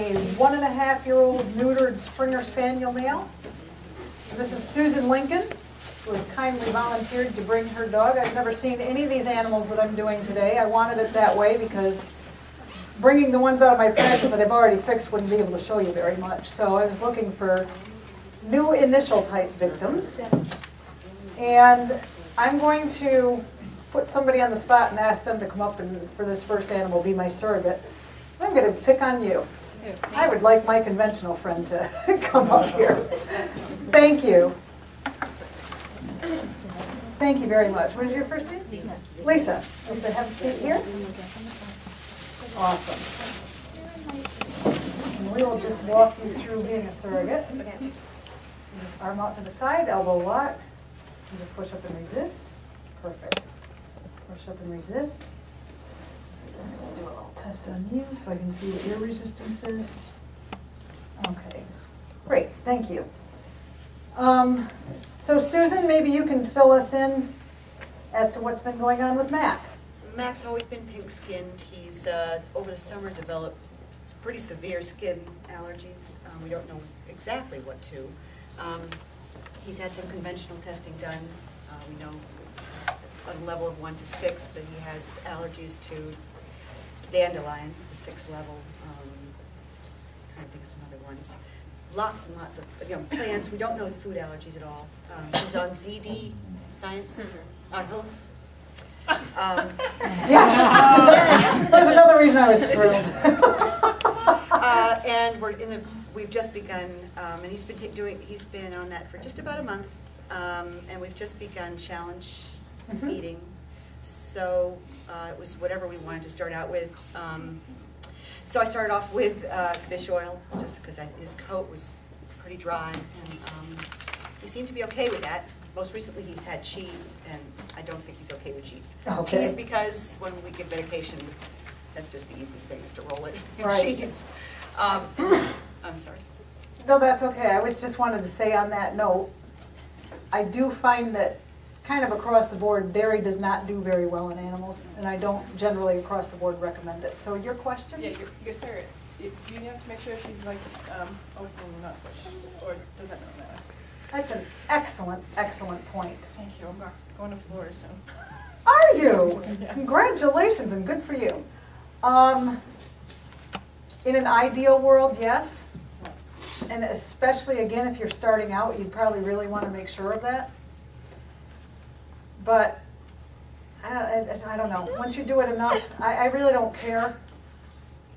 a 1.5-year-old neutered Springer Spaniel male. And this is Susan Lincoln, who has kindly volunteered to bring her dog. I've never seen any of these animals that I'm doing today. I wanted it that way because bringing the ones out of my practice that I've already fixed wouldn't be able to show you very much. So I was looking for new initial type victims. And I'm going to put somebody on the spot and ask them to come up and, for this first animal, be my surrogate. I'm going to pick on you. I would like my conventional friend to come up here. Thank you. Thank you very much. What is your first name? Lisa. Lisa. Lisa, have a seat here. Awesome. And we will just walk you through being a surrogate. Just arm out to the side, elbow locked. And just push up and resist. Perfect. Push up and resist. I'm just going to do a little test on you so I can see what your resistance is. Okay. Great. Thank you. So Susan, maybe you can fill us in as to what's been going on with Mac. Mac's always been pink-skinned. He's, over the summer, developed pretty severe skin allergies. We don't know exactly what to. He's had some conventional testing done. We know on a level of 1 to 6 that he has allergies to dandelion, the 6th level. I think some other ones. Lots and lots of plants. We don't know the food allergies at all. He's on ZD Science Hills. Yes, that's another reason I was thrilled. And we've just begun, and he's been on that for just about a month, and we've just begun challenge feeding. So it was whatever we wanted to start out with. So I started off with fish oil, just because his coat was pretty dry, and he seemed to be okay with that. Most recently he's had cheese, and I don't think he's okay with cheese. Okay. Cheese because when we give medication, that's just the easiest thing is to roll it in cheese. I'm sorry. No, that's okay. I just wanted to say on that note, I do find that kind of across the board, dairy does not do very well in animals, and I don't generally across the board recommend it. So your question? Yeah, your surrogate. Do you have to make sure she's like open and not such, or does that not matter? That's an excellent, excellent point. Thank you. I'm going to Florida soon. Are you? Yeah. Congratulations and good for you. In an ideal world, yes. And especially, again, if you're starting out, you'd probably really want to make sure of that. But I don't know. Once you do it enough, I really don't care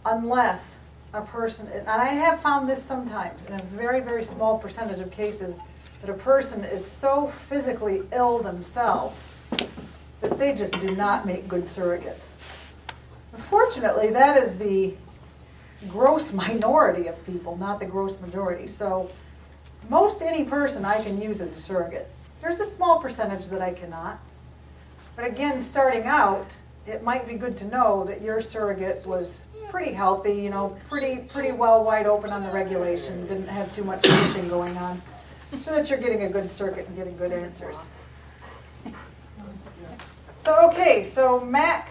unless a person, and I have found this sometimes in a very, very small percentage of cases, that a person is so physically ill themselves that they just do not make good surrogates. Unfortunately, that is the gross minority of people, not the gross majority. So most any person I can use as a surrogate. There's a small percentage that I cannot. But again, starting out, it might be good to know that your surrogate was pretty healthy, pretty well wide open on the regulation, didn't have too much switching going on, so that you're getting a good circuit and getting good answers. So Mac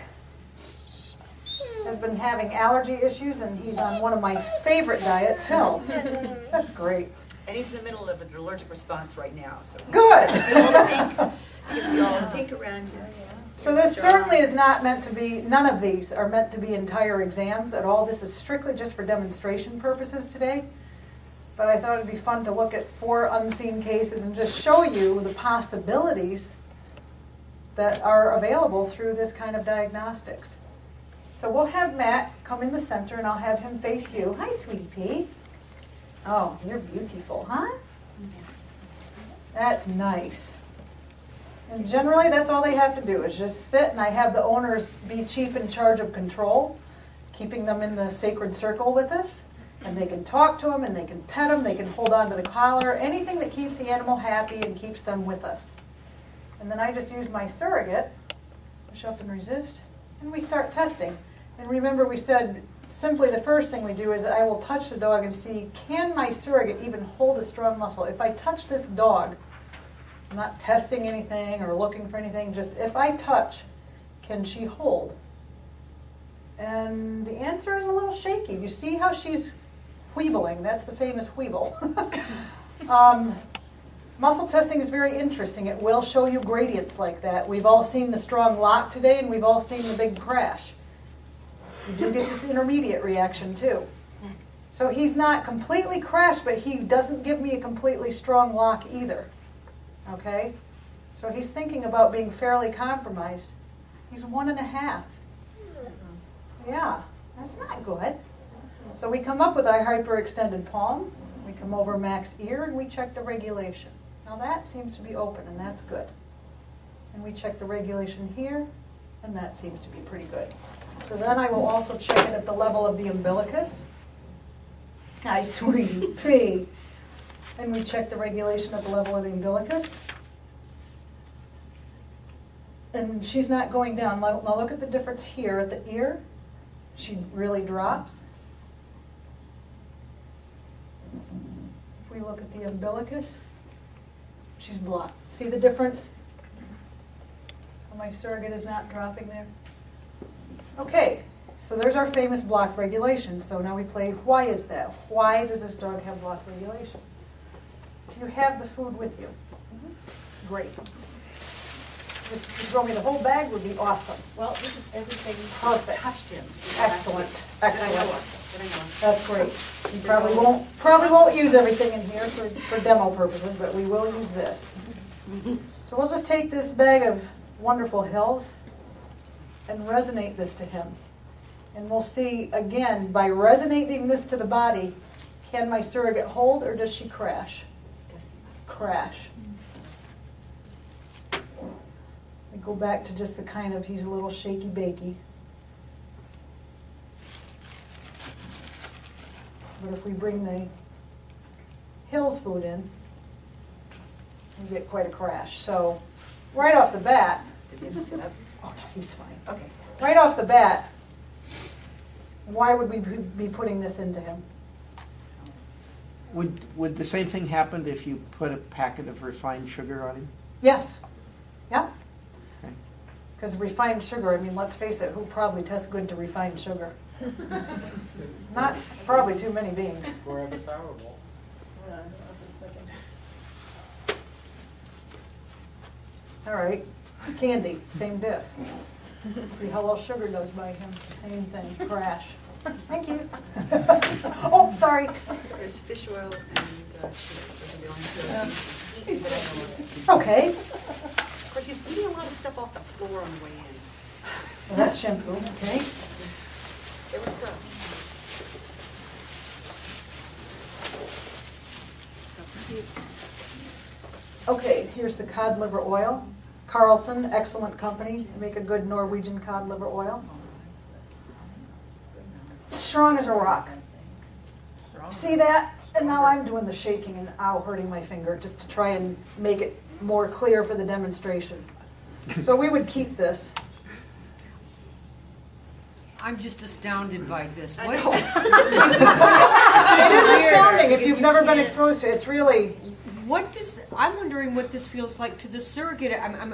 has been having allergy issues, and he's on one of my favorite diets, Hills. That's great. And he's in the middle of an allergic response right now. So good. You can see all the pink around his. So this certainly is not meant to be, none of these are meant to be entire exams at all. This is strictly just for demonstration purposes today. But I thought it'd be fun to look at 4 unseen cases and just show you the possibilities that are available through this kind of diagnostics. So we'll have Matt come in the center, and I'll have him face you. Hi, sweet pea. Oh, you're beautiful, huh? That's nice. And generally, that's all they have to do is just sit, and I have the owners be chief in charge of control, keeping them in the sacred circle with us. And they can talk to them, and they can pet them, they can hold on to the collar, anything that keeps the animal happy and keeps them with us. And then I just use my surrogate, push up and resist, and we start testing. And remember, we said simply the first thing we do is I will touch the dog and see, can my surrogate even hold a strong muscle? If I touch this dog, I'm not testing anything or looking for anything, just if I touch, can she hold? And the answer is a little shaky. You see how she's Weebeling, that's the famous Weeble. Muscle testing is very interesting. It will show you gradients like that. We've all seen the strong lock today, and we've all seen the big crash. You do get this intermediate reaction too. So he's not completely crashed, but he doesn't give me a completely strong lock either. Okay? So he's thinking about being fairly compromised. He's 1.5. Yeah, that's not good. So we come up with our hyperextended palm. We come over max ear and we check the regulation. Now that seems to be open, and that's good. And we check the regulation here, and that seems to be pretty good. So then I will also check it at the level of the umbilicus. Hi, sweetie pea. And we check the regulation at the level of the umbilicus. And she's not going down. Now look at the difference here at the ear. She really drops. If we look at the umbilicus, she's blocked. See the difference? My surrogate is not dropping there. Okay, so there's our famous block regulation. So now we play, why is that? Why does this dog have block regulation? Do you have the food with you? Great. Just throw me the whole bag would be awesome. Well, this is everything Perfect. touched him. Excellent, That I know excellent. of. That I know of. That's great. You probably won't use everything in here for demo purposes, but we will use this. So we'll just take this bag of wonderful hills and resonate this to him. And we'll see, again, by resonating this to the body, can my surrogate hold or does she crash? Crash. We go back to just the kind of, he's a little shaky-bakey. But if we bring the Hills food in, we get quite a crash. So right off the bat, Does he have to sit up? oh no, he's fine. Okay. Right off the bat, why would we be putting this into him? Would the same thing happen if you put a packet of refined sugar on him? Yes. Yeah. Okay. Because refined sugar, I mean, let's face it, who probably tests good to refined sugar? Not probably too many beings. Or have a sour bowl. Yeah, I was thinking. All right. Candy, same diff. See how well sugar does by him. Same thing. Crash. Thank you. Oh, sorry. There's fish oil and sugars. Those are the only two things he's eaten that I know of. Okay. Of course, he's eating a lot of stuff off the floor on the way in. Well, that's shampoo. Okay. There we go. Okay, here's the cod liver oil. Carlson, excellent company. Make a good Norwegian cod liver oil. Strong as a rock. See that? And now I'm doing the shaking and ow, hurting my finger just to try and make it more clear for the demonstration. So we would keep this. I'm just astounded by this. I What? know. It is astounding if you've never been exposed to it. It's really, What does? I'm wondering what this feels like to the surrogate. I'm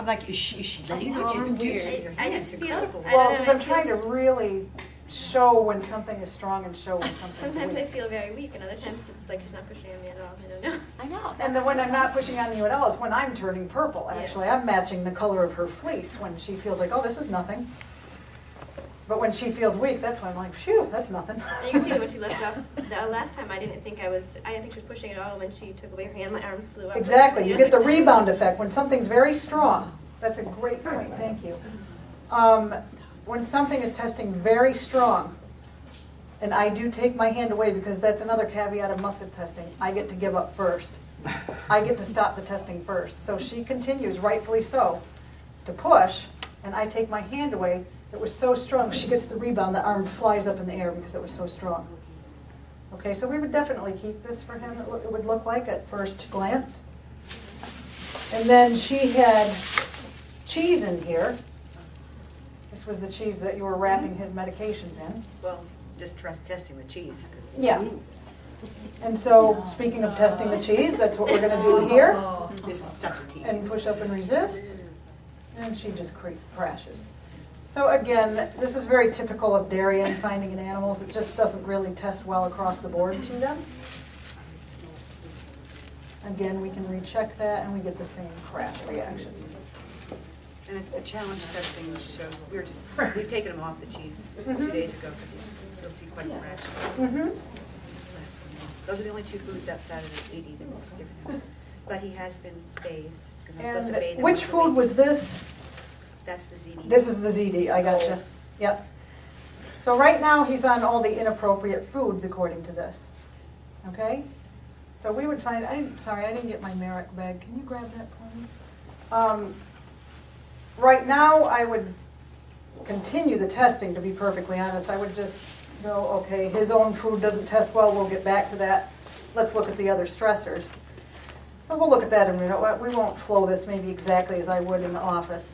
like, is she letting her arm do it? I just feel incredible. well, because I'm trying to really show when something is strong and show when something's Sometimes I weak. feel very weak, and other times it's like she's not pushing on me at all. I don't know. I know. And then when I'm not pushing on you at all is when I'm turning purple, actually. I'm matching the color of her fleece when she feels like, oh, this is nothing. But when she feels weak, that's when I'm like, phew, that's nothing. And you can see that when she left off. The last time I didn't think she was pushing at all. When she took away her hand, my arm flew up. Exactly. You get the rebound effect when something's very strong. That's a great point. Thank you. When something is testing very strong, and I do take my hand away because that's another caveat of muscle testing, I get to give up first. I get to stop the testing first. So she continues, rightfully so, to push, and I take my hand away. It was so strong, she gets the rebound, the arm flies up in the air because it was so strong. Okay, so we would definitely keep this for him, it would look like at first glance. And then she had cheese in here. This was the cheese that you were wrapping his medications in. Well, just testing the cheese. 'Cause Yeah. And so, speaking of testing the cheese, that's what we're going to do here. This is such a tease. And push up and resist. And she just crashes. So again, this is very typical of dairy and finding in animals. It just doesn't really test well across the board to them. Again, we can recheck that and we get the same crash reaction. And the challenge testing showed, we've taken him off the cheese 2 days ago because you'll see quite a crash. Those are the only 2 foods outside of the ZD that we've given him. But he has been bathed, because I'm supposed to bathe him. Which food was this? That's the ZD. This is the ZD, I gotcha. Yep. So right now he's on all the inappropriate foods according to this. Okay? So we would find, sorry, I didn't get my Merrick bag. Can you grab that for me? Right now I would continue the testing, to be perfectly honest. I would just go, okay, his own food doesn't test well, we'll get back to that. Let's look at the other stressors. But we'll look at that in a minute. We won't flow this maybe exactly as I would in the office.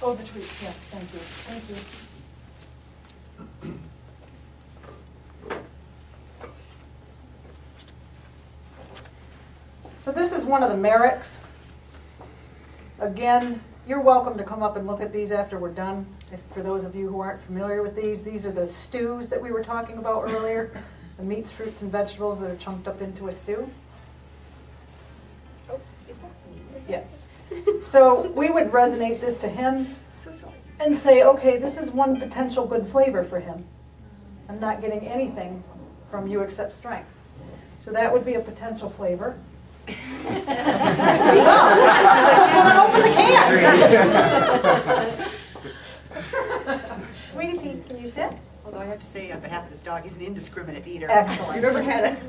Oh, the treats, yes, thank you. Thank you. So this is one of the Merricks. Again, you're welcome to come up and look at these after we're done. For those of you who aren't familiar with these are the stews that we were talking about earlier. The meats, fruits, and vegetables that are chunked up into a stew. Oh, is that? Yeah. So we would resonate this to him So sorry. and say, okay, this is one potential good flavor for him. I'm not getting anything from you except strength. So that would be a potential flavor. Well, then open the can. Sweetie Pete, can you sit? Although I have to say, on behalf of this dog, he's an indiscriminate eater. Excellent. If you've ever had it.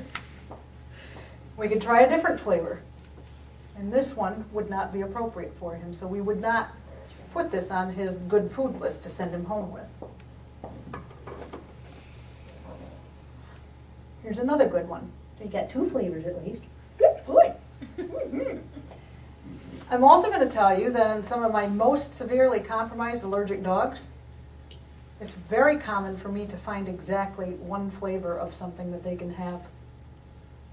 We could try a different flavor. And this one would not be appropriate for him, so we would not put this on his good food list to send him home with. Here's another good one. So you got 2 flavors at least. Good. I'm also going to tell you that in some of my most severely compromised allergic dogs, it's very common for me to find exactly one flavor of something that they can have.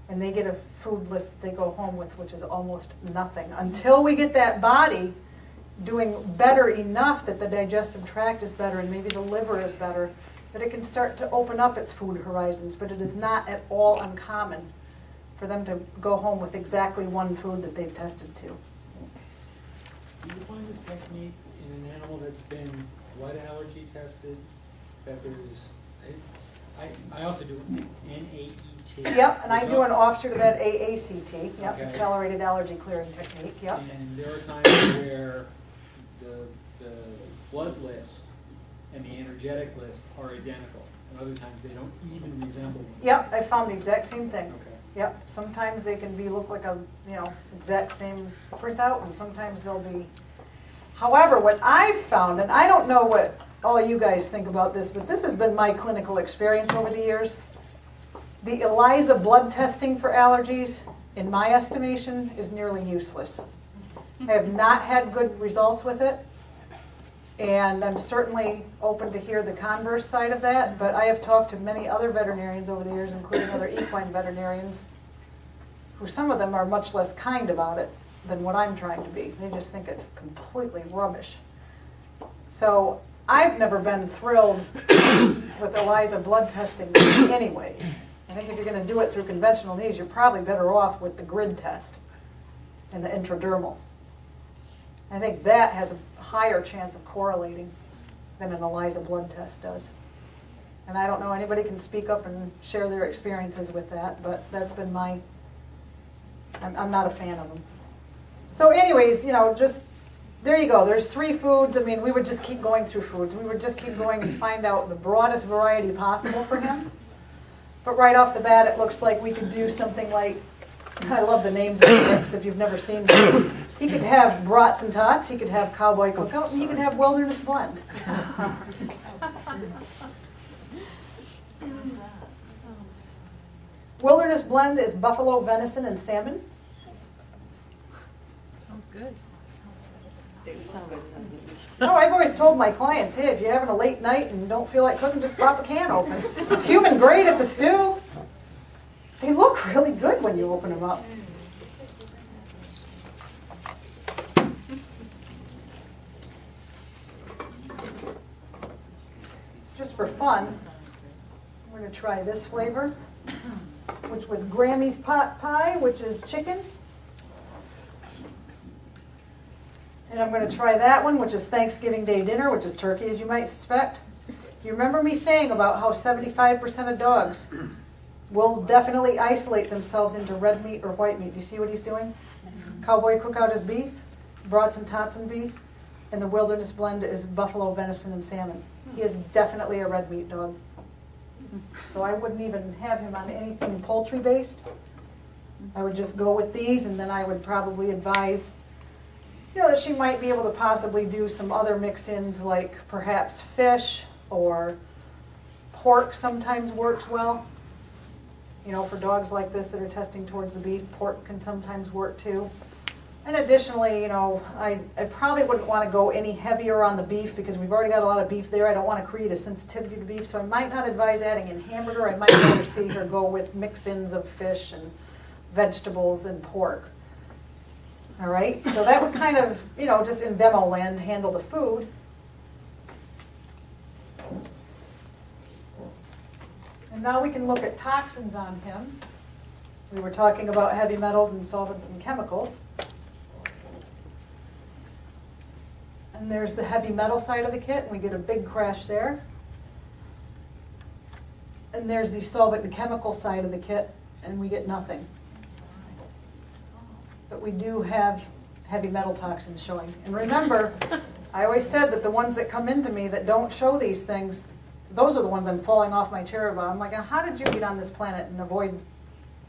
And they get a food list that they go home with, which is almost nothing. Until we get that body doing better enough that the digestive tract is better and maybe the liver is better, that it can start to open up its food horizons. But it is not at all uncommon for them to go home with exactly one food that they've tested to. Do you find this technique in an animal that's been blood allergy tested, that there's, I also do NAET. Yep, and I do an offshoot of that AACT, yep, Okay. accelerated allergy clearing technique, yep. And there are times where the blood list and the energetic list are identical, and other times they don't even resemble one. Yep, I found the exact same thing. Okay. Yep, sometimes they can look like a, exact same printout, and sometimes they'll be. However, what I've found, and I don't know what all you guys think about this, but this has been my clinical experience over the years. The ELISA blood testing for allergies, in my estimation, is nearly useless. I have not had good results with it, and I'm certainly open to hear the converse side of that, but I have talked to many other veterinarians over the years, including other equine veterinarians, who some of them are much less kind about it than what I'm trying to be. They just think it's completely rubbish. So I've never been thrilled with ELISA blood testing anyway. I think if you're going to do it through conventional means, you're probably better off with the grid test and the intradermal. I think that has a higher chance of correlating than an ELISA blood test does. And I don't know, anybody can speak up and share their experiences with that, but that's been I'm not a fan of them. So anyways, just, there you go. There's 3 foods. I mean, we would just keep going through foods. We would just keep going and find out the broadest variety possible for him. But right off the bat, it looks like we could do something like, I love the names of the mix if you've never seen them. He could have brats and tots, he could have cowboy cookout, and he could have wilderness blend. Wilderness blend is buffalo, venison, and salmon. Sounds good. No, I've always told my clients, hey, if you're having a late night and don't feel like cooking, just pop a can open. It's human grade, it's a stew. They look look really good when you open them up. Just for fun, I'm going to try this flavor, which was Grammy's pot pie, which is chicken. And I'm going to try that one, which is Thanksgiving Day dinner, which is turkey, as you might suspect. You remember me saying about how 75% of dogs will definitely isolate themselves into red meat or white meat. Do you see what he's doing? Cowboy cookout is beef, Brats and Tots and beef, and the wilderness blend is buffalo, venison, and salmon. He is definitely a red meat dog. So I wouldn't even have him on anything poultry-based. I would just go with these, and then I would probably advise, you know, that she might be able to possibly do some other mix-ins, like perhaps fish or pork sometimes works well. You know, for dogs like this that are testing towards the beef, pork can sometimes work too. And additionally, you know, I probably wouldn't want to go any heavier on the beef because we've already got a lot of beef there. I don't want to create a sensitivity to beef, so I might not advise adding in hamburger. I might rather see her go with mix-ins of fish and vegetables and pork. All right, so that would kind of, you know, just in demo land, handle the food. And now we can look at toxins on him. We were talking about heavy metals and solvents and chemicals. And there's the heavy metal side of the kit, and we get a big crash there. And there's the solvent and chemical side of the kit, and we get nothing. But we do have heavy metal toxins showing. And remember, I always said that the ones that come into me that don't show these things, those are the ones I'm falling off my chair about. I'm like, how did you get on this planet and avoid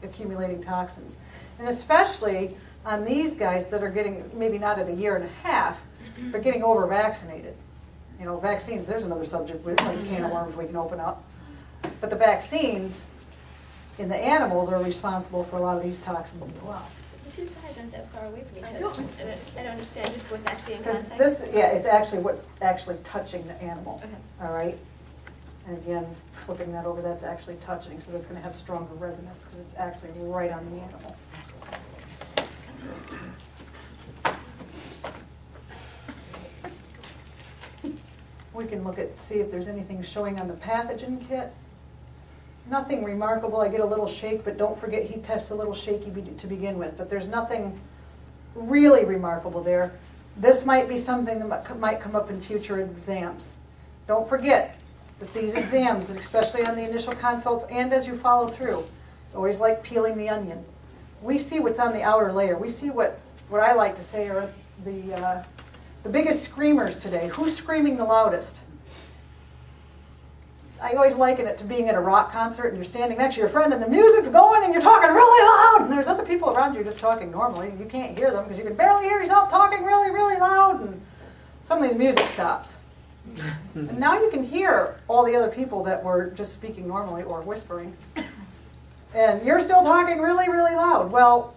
accumulating toxins? And especially on these guys that are getting, maybe not at a year and a half, but getting over-vaccinated. You know, vaccines, there's another subject, like a can of worms we can open up. But the vaccines in the animals are responsible for a lot of these toxins as well. The two sides aren't that far away from each other. I don't understand just what's actually in 'Cause contact. this, yeah, it's actually what's actually touching the animal. Okay. All right? And again, flipping that over, that's actually touching, so that's going to have stronger resonance because it's actually right on the animal. We can look at, see if there's anything showing on the pathogen kit. Nothing remarkable. I get a little shake, but don't forget he tests a little shaky to begin with. But there's nothing really remarkable there. This might be something that might come up in future exams. Don't forget that these exams, especially on the initial consults and as you follow through, it's always like peeling the onion. We see what's on the outer layer. We see what I like to say are the biggest screamers today. Who's screaming the loudest? I always liken it to being at a rock concert and you're standing next to your friend and the music's going and you're talking really loud and there's other people around you just talking normally. You can't hear them because you can barely hear yourself talking really, really loud, and suddenly the music stops. And now you can hear all the other people that were just speaking normally or whispering. And you're still talking really, really loud. Well,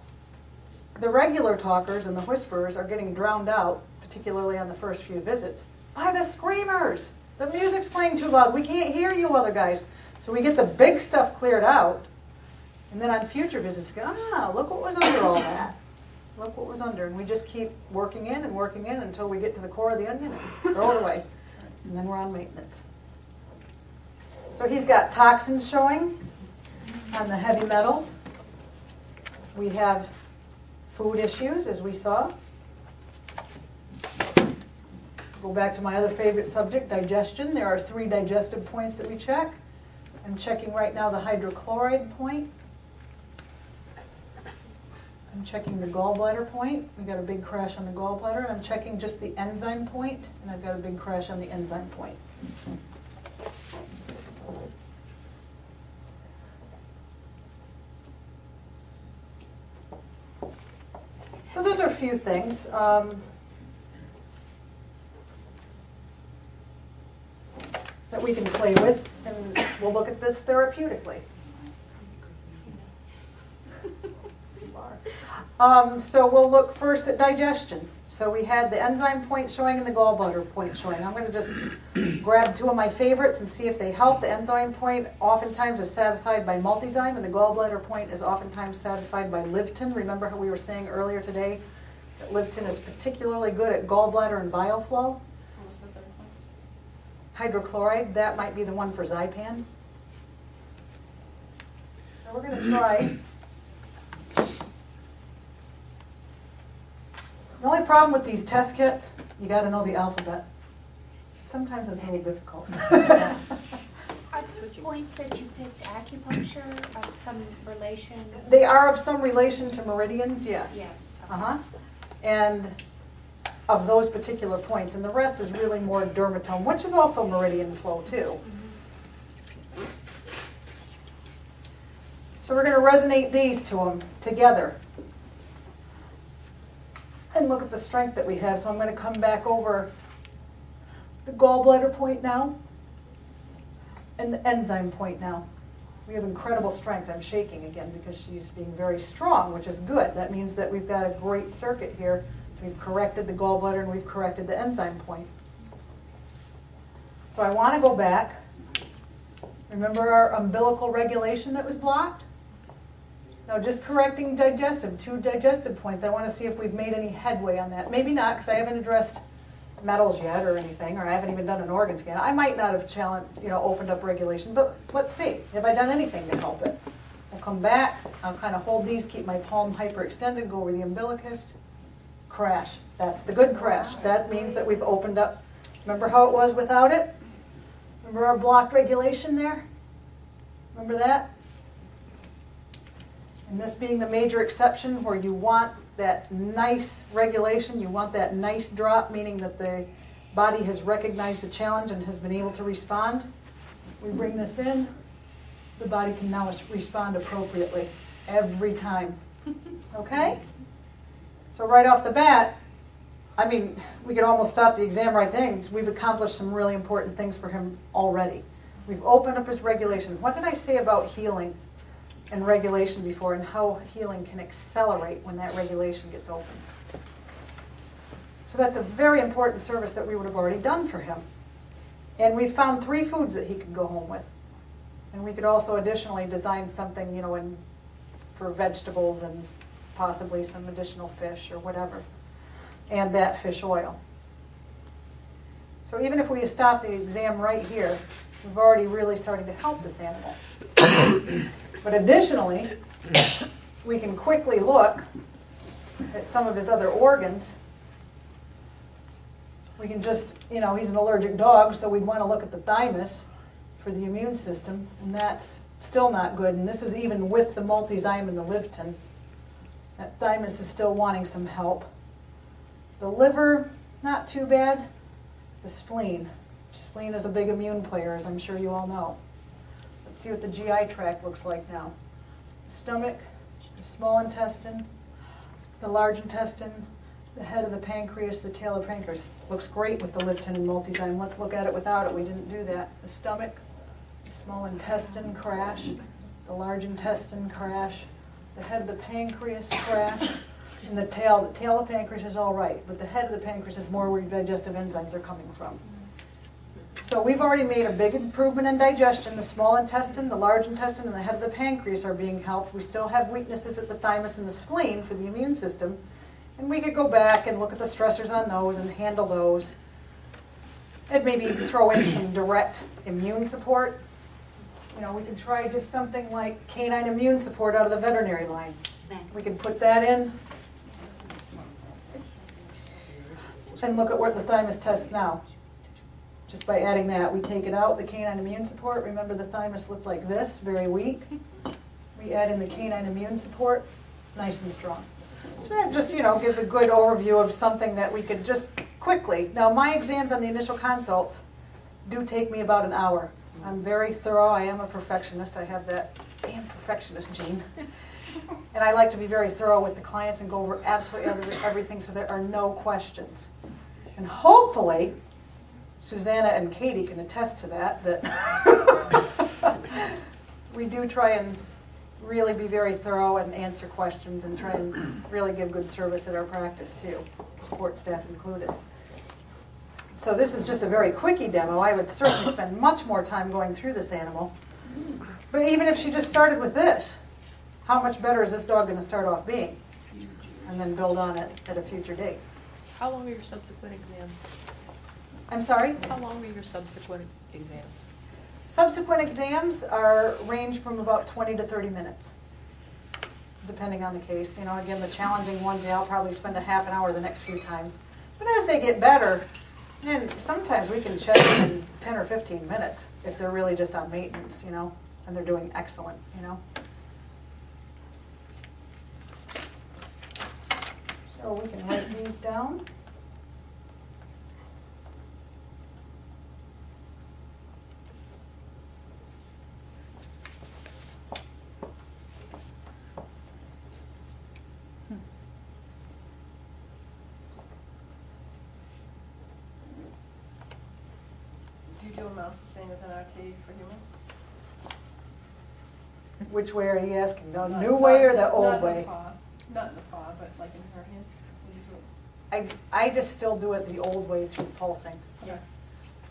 the regular talkers and the whisperers are getting drowned out, particularly on the first few visits, by the screamers. The music's playing too loud. We can't hear you other guys. So we get the big stuff cleared out. And then on future visits, go, look what was under all that. Look what was under. And we just keep working in until we get to the core of the onion and throw it away. And then we're on maintenance. So he's got toxins showing on the heavy metals. We have food issues, as we saw. Go back to my other favorite subject, digestion. There are 3 digestive points that we check. I'm checking right now the hydrochloride point. I'm checking the gallbladder point. We got a big crash on the gallbladder. I'm checking just the enzyme point, and I've got a big crash on the enzyme point. So those are a few things. That we can play with, and we'll look at this therapeutically. So we'll look first at digestion. So we had the enzyme point showing and the gallbladder point showing. I'm going to just grab two of my favorites and see if they help. The enzyme point oftentimes is satisfied by multizyme, and the gallbladder point is oftentimes satisfied by Livtin. Remember how we were saying earlier today that Livtin is particularly good at gallbladder and bile flow? What was the third one? Hydrochloride, that might be the one for Zypan. So we're going to try. The only problem with these test kits, you got to know the alphabet. Sometimes it's a little difficult. Are those points that you picked acupuncture of some relation? They are of some relation to meridians, yes. Yeah. Uh-huh. And of those particular points. And the rest is really more dermatome, which is also meridian flow too. So we're going to resonate these to them together. And look at the strength that we have. So I'm going to come back over the gallbladder point now and the enzyme point now. We have incredible strength. I'm shaking again because she's being very strong, which is good. That means that we've got a great circuit here. We've corrected the gallbladder and we've corrected the enzyme point. So I want to go back. Remember our umbilical regulation that was blocked? Now just correcting digestive, 2 digestive points. I want to see if we've made any headway on that. Maybe not, because I haven't addressed metals yet or anything, or I haven't even done an organ scan. I might not have opened up regulation, but let's see. Have I done anything to help it? We'll come back. I'll kind of hold these, keep my palm hyperextended, go over the umbilicus. Crash. That's the good crash. That means that we've opened up. Remember how it was without it? Remember our blocked regulation there? Remember that? And this being the major exception where you want that nice regulation, you want that nice drop, meaning that the body has recognized the challenge and has been able to respond. We bring this in, the body can now respond appropriately every time. Okay? So right off the bat, I mean, we could almost stop the exam right then. We've accomplished some really important things for him already. We've opened up his regulation. What did I say about healing and regulation before, and how healing can accelerate when that regulation gets open? So that's a very important service that we would have already done for him. And we found 3 foods that he could go home with. And we could also additionally design something, for vegetables and possibly some additional fish or whatever. And that fish oil. So even if we stop the exam right here, we've already really started to help this animal. But additionally, we can quickly look at some of his other organs. We can just, he's an allergic dog, so we'd want to look at the thymus for the immune system, and that's still not good. And this is even with the multizyme and the Livtin. That thymus is still wanting some help. The liver, not too bad. The spleen. Spleen is a big immune player, as I'm sure you all know. Let's see what the GI tract looks like now. The stomach, the small intestine, the large intestine, the head of the pancreas, the tail of the pancreas. Looks great with the Livtin and multizyme. Let's look at it without it. We didn't do that. The stomach, the small intestine, crash. The large intestine, crash. The head of the pancreas, crash. And the tail of the pancreas is all right, but the head of the pancreas is more where your digestive enzymes are coming from. So we've already made a big improvement in digestion. The small intestine, the large intestine, and the head of the pancreas are being helped. We still have weaknesses at the thymus and the spleen for the immune system. And we could go back and look at the stressors on those and handle those. And maybe throw in some direct immune support. We could try just something like canine immune support out of the veterinary line. We could put that in and look at what the thymus tests now. Just by adding that, we take it out, the canine immune support. Remember the thymus looked like this, very weak. We add in the canine immune support, nice and strong. So that just, gives a good overview of something that we could just quickly. Now my exams on the initial consults do take me about an hour. I'm very thorough. I am a perfectionist. I have that damn perfectionist gene. And I like to be very thorough with the clients and go over absolutely everything so there are no questions. And hopefully, Susanna and Katie can attest to that we do try and really be very thorough and answer questions and try and really give good service at our practice too, support staff included. So this is just a very quickie demo. I would certainly spend much more time going through this animal. But even if she just started with this, how much better is this dog going to start off being? And then build on it at a future date. How long are your subsequent exams? I'm sorry? How long are your subsequent exams? Subsequent exams range from about 20 to 30 minutes, depending on the case. You know, again, the challenging ones, yeah, I'll probably spend a half an hour the next few times. But as they get better, and sometimes we can check in 10 or 15 minutes if they're really just on maintenance, you know, and they're doing excellent, you know. So we can write these down. Do you do a mouse the same as an RT for humans? Which way are you asking? The Not- new way or the not old in the way? paw. Not in the paw, but like in her hand. Will you do it? I just still do it the old way through pulsing. Okay.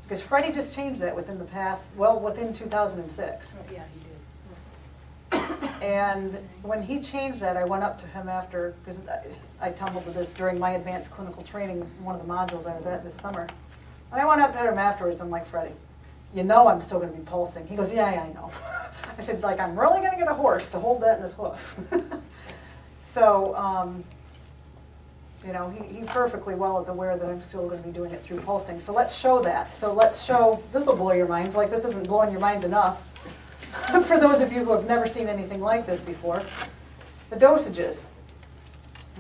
Because Freddie just changed that within the past, well, within 2006. Yeah, he did. And when he changed that, I went up to him after, because I tumbled to this during my advanced clinical training, one of the modules I was at this summer. And I went up to him afterwards, I'm like, Freddie, you know I'm still going to be pulsing. He goes, yeah, I know. I said, like, I'm really going to get a horse to hold that in his hoof. So, you know, he perfectly well is aware that I'm still going to be doing it through pulsing. So let's show that. So let's show, this will blow your minds, like this isn't blowing your minds enough. For those of you who have never seen anything like this before, the dosages.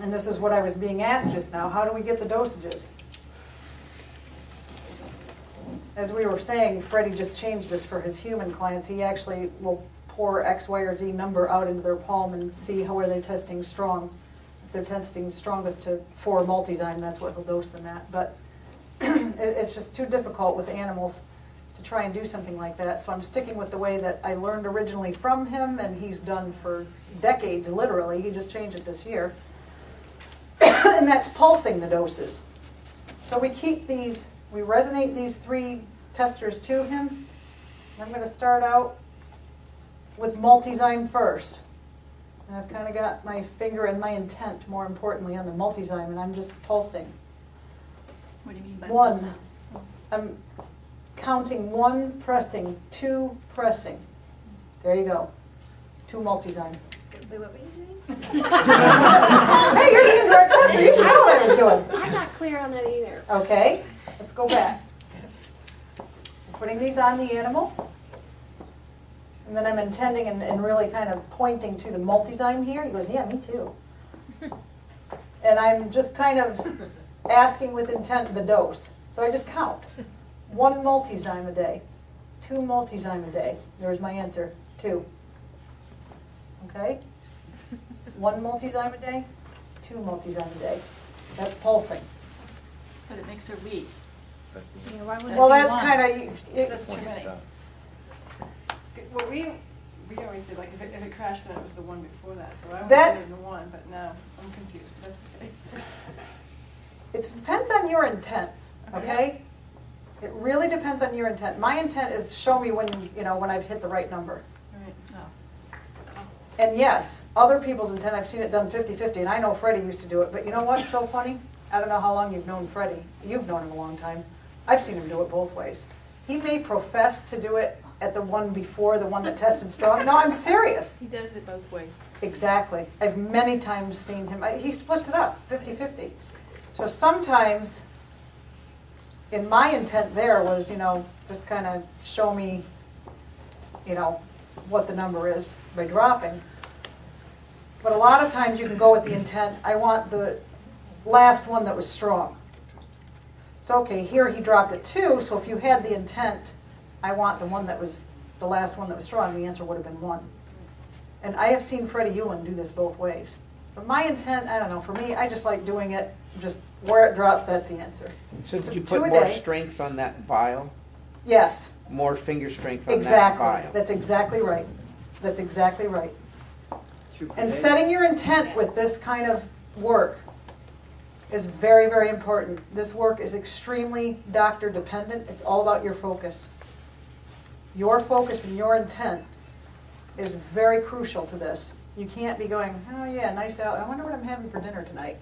And this is what I was being asked just now. How do we get the dosages? As we were saying, Freddie just changed this for his human clients. He actually will pour X, Y, or Z number out into their palm and see how are they testing strong. If they're testing strongest to 4 multizyme, that's what he'll dose them at. But it's just too difficult with animals to try and do something like that. So I'm sticking with the way that I learned originally from him, and he's done for decades, literally. He just changed it this year. And that's pulsing the doses. So we keep these, we resonate these 3 testers to him. I'm going to start out with multizyme first. And I've kind of got my finger and my intent, more importantly, on the multizyme, and I'm just pulsing. What do you mean by 1. pulsing? I'm counting 1, pressing, 2, pressing. There you go. 2 multizyme. Wait, what were you doing? Hey, you're the indirect tester. You should know what I was doing. I'm not clear on that either. Okay, let's go back. I'm putting these on the animal. And then I'm intending and really kind of pointing to the multizyme here. He goes, yeah, me too. And I'm just kind of asking with intent the dose. So I just count. 1 multizyme a day, 2 multizyme a day. There's my answer, 2. Okay? 1 multizyme a day, 2 multizyme a day. That's pulsing. But it makes her weak. Yeah, why wouldn't Well, it be that's 1? kind of, That's too many. Well, we always did, like, if it crashed, then it was the one before that. So I always That's- did the 1, but now I'm confused. That's okay. it depends on your intent, okay? It really depends on your intent. My intent is show me when, you know, when I've hit the right number. Right. Oh. And yes, other people's intent, I've seen it done 50-50, and I know Freddie used to do it, but you know what's so funny? I don't know how long you've known Freddie. You've known him a long time. I've seen him do it both ways. He may profess to do it at the one before, the one that tested strong. No, I'm serious. He does it both ways. Exactly. I've many times seen him. He splits it up, 50-50. So sometimes, in my intent there was, you know, just kind of show me, you know, what the number is by dropping. But a lot of times you can go with the intent, I want the last one that was strong. So okay, here he dropped it 2, so if you had the intent, I want the one that was the last one that was strong, the answer would have been 1. And I have seen Freddie Hewlin do this both ways. So my intent, I don't know, for me, I just like doing it, just where it drops, that's the answer. So did you 2 put a more day. strength on that vial? Yes, More finger strength on that exactly. vial? That's exactly right. That's exactly right. And setting your intent with this kind of work is very, very important. This work is extremely doctor dependent. It's all about your focus. Your focus and your intent is very crucial to this. You can't be going, oh yeah, nice out. I wonder what I'm having for dinner tonight.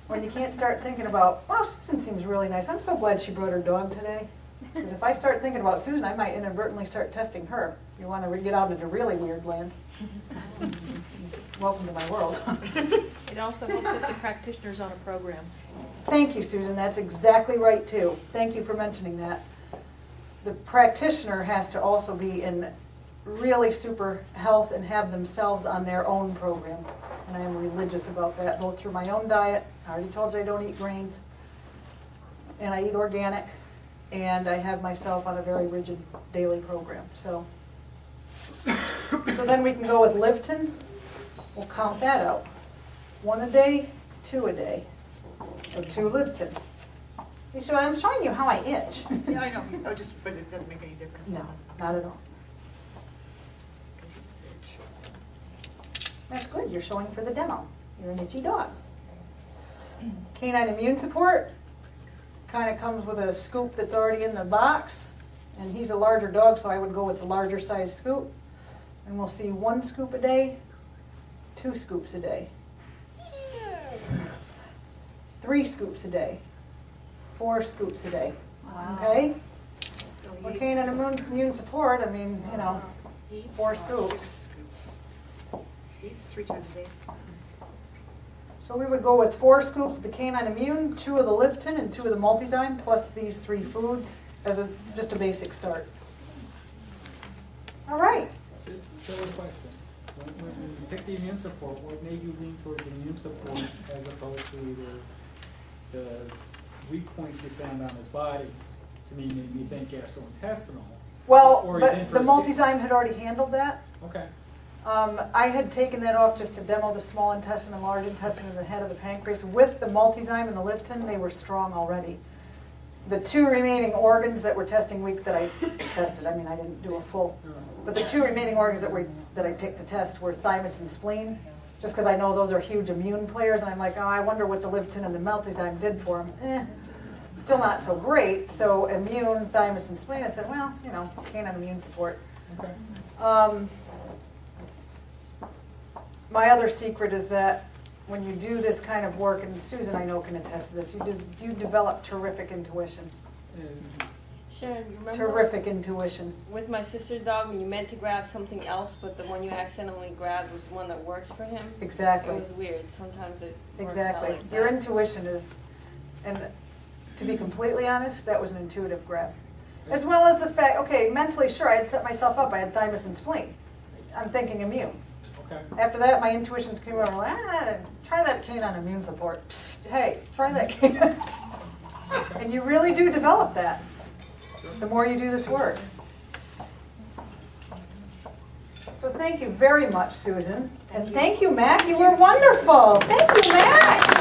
When you can't start thinking about, wow, Susan seems really nice. I'm so glad she brought her dog today. Because if I start thinking about Susan, I might inadvertently start testing her. You want to get out into really weird land. Welcome to my world. It also helps if the practitioner's on a program. Thank you, Susan. That's exactly right, too. Thank you for mentioning that. The practitioner has to also be in really super health and have themselves on their own program. And I am religious about that, both through my own diet. I already told you I don't eat grains. And I eat organic. And I have myself on a very rigid daily program. So then we can go with Lifton. We'll count that out. 1 a day, 2 a day. So 2 Lifton. So I'm showing you how I itch. Yeah, I know. Oh, but it doesn't make any difference. No, not at all. 'Cause he does itch. That's good. You're showing for the demo. You're an itchy dog. Canine immune support kind of comes with a scoop that's already in the box. And he's a larger dog, so I would go with the larger size scoop. And we'll see 1 scoop a day, 2 scoops a day, 3 scoops a day, 4 scoops a day. Wow. Okay? So he Well, eats- canine immune support, I mean, you know, he eats 4 scoops. 6 scoops. He eats 3 times a day. So we would go with 4 scoops of the canine immune, 2 of the Lipton, and 2 of the multizyme, plus these 3 foods as just a basic start. All right. Silly question. When you pick the immune support, what made you lean towards immune support as opposed to either the weak points you found on his body? To me, made me think gastrointestinal. Well, Or he's in but for the a multizyme had already handled that. Okay. I had taken that off just to demo the small intestine and large intestine and the head of the pancreas. With the multizyme and the Lipton, they were strong already. The 2 remaining organs that were testing week that I tested, I mean, I didn't do a full, but the 2 remaining organs that I picked to test were thymus and spleen, just because I know those are huge immune players, and I'm like, oh, I wonder what the Lipton and the multizyme did for them. Still not so great. So immune, thymus, and spleen, I said, well, you know, canine immune support. Okay. My other secret is that when you do this kind of work, and Susan I know can attest to this, you develop terrific intuition. Sharon, you remember Terrific intuition. with my sister's dog when you meant to grab something else, but the one you accidentally grabbed was the one that worked for him? Exactly. It was weird. Sometimes it works Exactly. out like Your that. intuition is, and to be completely honest, that was an intuitive grab. As well as the fact, okay, mentally, sure, I had set myself up. I had thymus and spleen. I'm thinking immune. Okay. After that, my intuition came over, like, try that canine immune support. Psst, hey, try that canine. And you really do develop that the more you do this work. So thank you very much, Susan. And thank you, Mac. You were wonderful. Thank you, Mac.